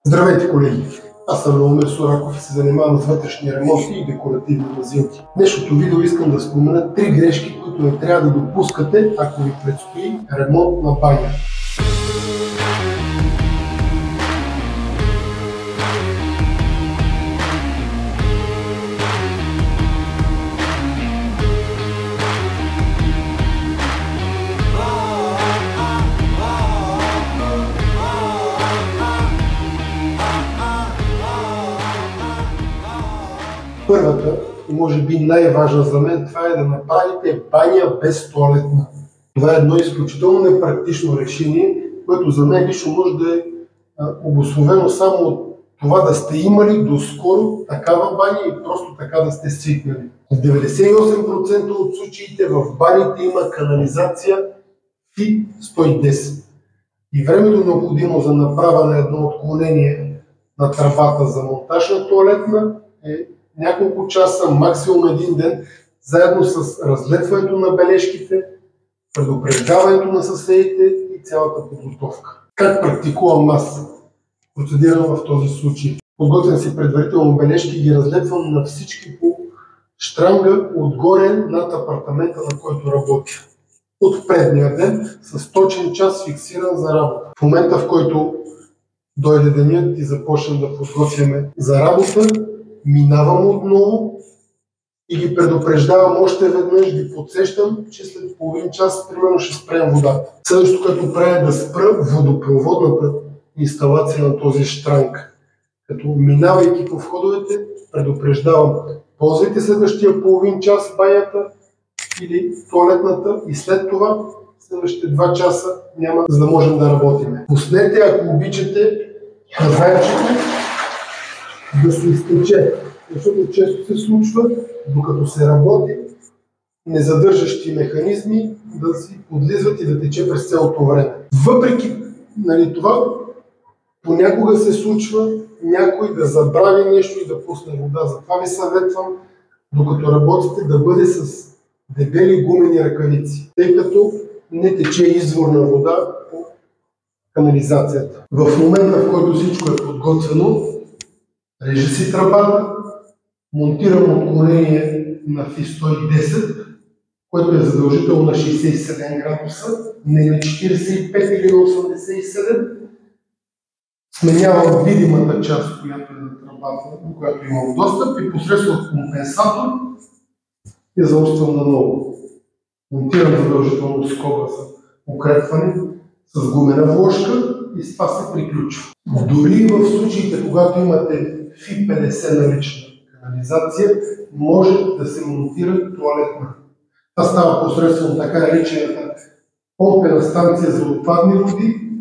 Здравейте, колеги! Аз съм Любомир Сораков и се занимавам с вътрешни ремонти и декоративни мазилки. В днешното видео искам да спомена 3 грешки, които не трябва да допускате, ако ви предстои ремонт на баня. Първата, и може би най-важна за мен, това е да направите баня без тоалетна. Това е едно изключително непрактично решение, което за мен лично може да е обусловено само от това да сте имали доскоро такава баня и просто така да сте свикнали. В 98% от случаите в баните има канализация FI 110. И времето необходимо за направа на едно отклонение на тръбата за монтаж на тоалетна е няколко часа, максимум един ден, заедно с разлетването на бележките, предупреждаването на съседите и цялата подготовка. Как практикувам аз? Процедирам в този случай. Подготвям си предварително бележки и ги разлетвам на всички по щранга отгоре над апартамента, на който работя. От предния ден с точен час фиксиран за работа. В момента, в който дойде денят и започнем да подготвяме за работа, минавам отново и ги предупреждавам още веднъж, ги подсещам, че след половин час примерно ще спрем водата. Следващото, което правя е да спра водопроводната инсталация на този щранг. Като минавайки по входовете, предупреждавам, ползвайте следващия половин час банята или тоалетната и след това следващите 2 часа няма, за да можем да работим. Пуснете, ако обичате, казаечето да се изтече, защото често се случва, докато се работи, незадържащи механизми да си подлизват и да тече през цялото време. Въпреки това, понякога се случва някой да забрави нещо и да пусне вода. Затова ви съветвам, докато работите, да бъде с дебели гумени ръкавици, тъй като не тече изворна вода по канализацията. В момента, в който всичко е подготвено, режа си тръбата, монтирам отклонение на FI 110, което е задължително на 67 градуса, не на 45 или на 87. Сменявам видимата част, която е на тръбата, до която имам достъп, и посредством компенсатор я зауствам наново. Монтирам задължително скоба за укрепване с гумена вложка и с това се приключва. Дори в случаите, когато имате FI 50 налична канализация, може да се монтира тоалетна. Това става посредством така наречената помпена станция за отпадни води,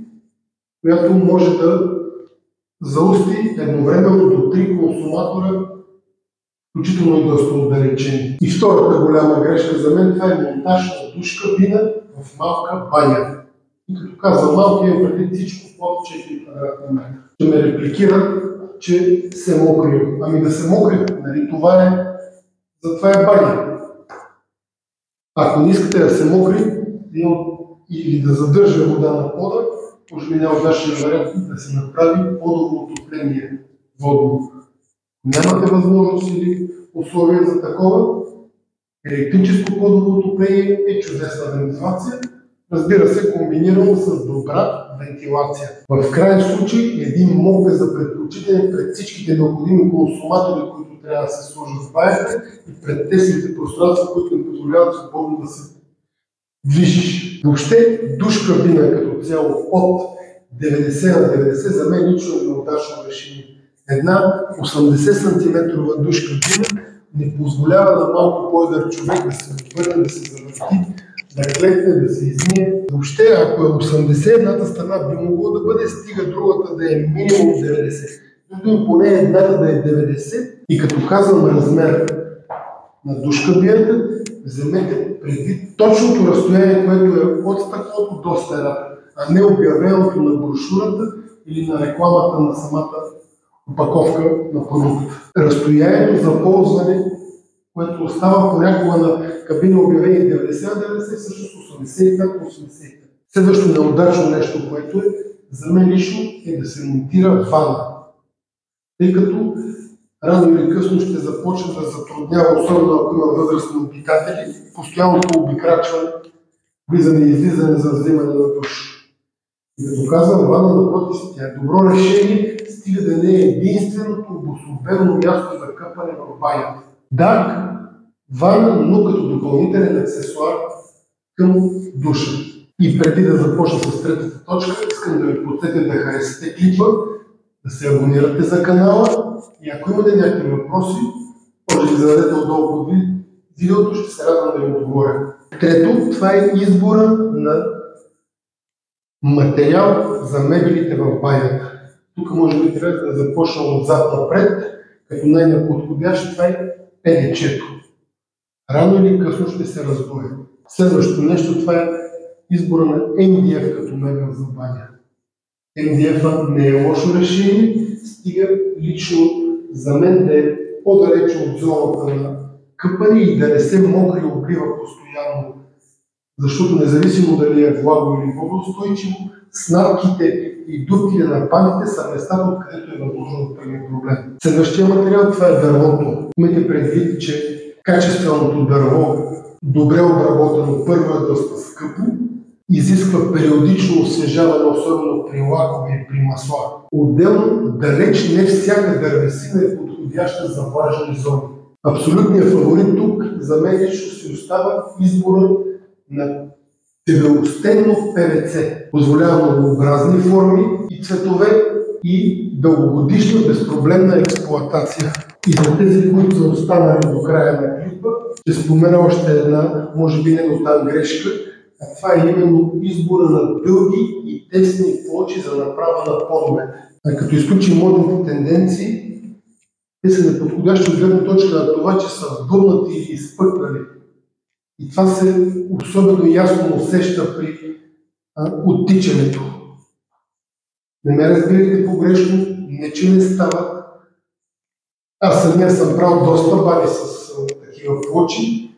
която може да заусти едновременно до 3 консуматора, включително и доста отдалечени. И втората голяма грешка за мен, това е монтаж на душ кабина в малка баня. И като казвам малко, имам предвид всичко под 4 квадратни метра. Ще ме репликира, че се мокри. Ами да се мокри, нали? Затова е баня. Ако не искате да се мокри или да задържа вода на пода, може би най-удачният вариант да се направи подово отопление водно. Нямате възможност или условия за такова, електрическо подово отопление е чудесна вентилация, разбира се, комбинирано с добра вентилация. В крайен случай един мок е за предпочитане пред всичките необходими консуматори, които трябва да се сложат в банята и пред тесните пространства, които не позволяват свободно да се движиш. Въобще душ кабина като цяло от 90 на 90 за мен лично е неудачно решение. Една 80 см душ кабина не позволява на малко по-едър човек да се отвърне, да се завърти, да клекне, да се измие. Въобще, ако е 80, едната страна би могло да бъде, стига другата да е минимум 90. Другим поне едната да е 90. И като казвам размер на душ кабината, вземете предвид точното разстояние, което е от стъклото до стената, а не обявеното на брошурата или на рекламата на самата опаковка на продукта. Разстоянието за ползване, което остава понякога на кабина обявени 90 на 90, всъщност 85 на 85. Следващо неудачно нещо, което е за мен лично, е да се монтира ванна. тъй като рано или късно ще започне да затруднява, особено ако има възрастни обитатели, постоянното обикрачване, влизане и излизане за взимане на душ. И да доказвам, вана напротив, тя е добро решение, стига да не е единственото обособено място за къпане в банята. Да, вана, но като допълнителен аксесуар към душа. И преди да започна с третата точка, искам да ви подсетя да харесате клипа, да се абонирате за канала и ако имате някакви въпроси, може да ги зададете отдолу под видеото, ще се радвам да ви отговоря. Трето, това е избора на материал за мебелите в банята. Тук може би трябва да започна отзад напред, като най-неподходящо това е ПВЦ-то. Рано или късно ще се раздуе. Следващото нещо, това е избора на MDF като мебел за баня. MDF-а не е лошо решение, стига лично за мен да е по-далече от зоната на къпане и да не се мокри и облива постоянно. Защото независимо дали е влаго или водоустойчиво, снапките и дупките на паните са местата, откъдето е възможно да тръгне проблем. Следващия материал, това е дървото. Имайте предвид, че качественото дърво, добре обработено, първо е доста скъпо, изисква периодично освежаване, особено при лакове и при масла. Отделно, далеч не всяка дървесина е подходяща за влажни зони. Абсолютният фаворит тук за мен лично си остава избора на дебелостенно ПВЦ. Позволява многообразни форми и цветове и дългогодишна безпроблемна експлоатация. И за тези, които са останали до края на клипа, ще спомена още една, може би не до тази грешка, а това е именно избора на дълги и тесни плочи за направа на подове. Като изключим модните тенденции, те са неподходящи от гледна точка на това, че са вдурнати или изпъкнали. И това се особено ясно усеща при оттичането. Не ме разбирайте погрешно, не че не стават. Аз самия съм правил доста бани с такива плочи,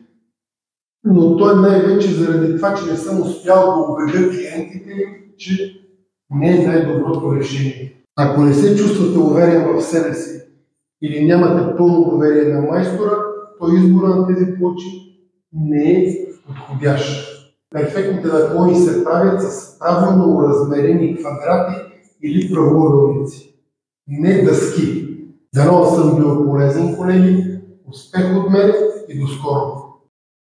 но то е най-вече заради това, че не съм успял да убедя клиентите, че не е най-доброто решение. Ако не се чувствате уверен в себе си или нямате пълно доверие на майстора, то избора на тези плочи не е подходящ. Перфектните наклони се правят с правилно размерени квадрати или правоъгълници, не дъски. Дано съм бил полезен, колеги. Успех от мен и до скоро!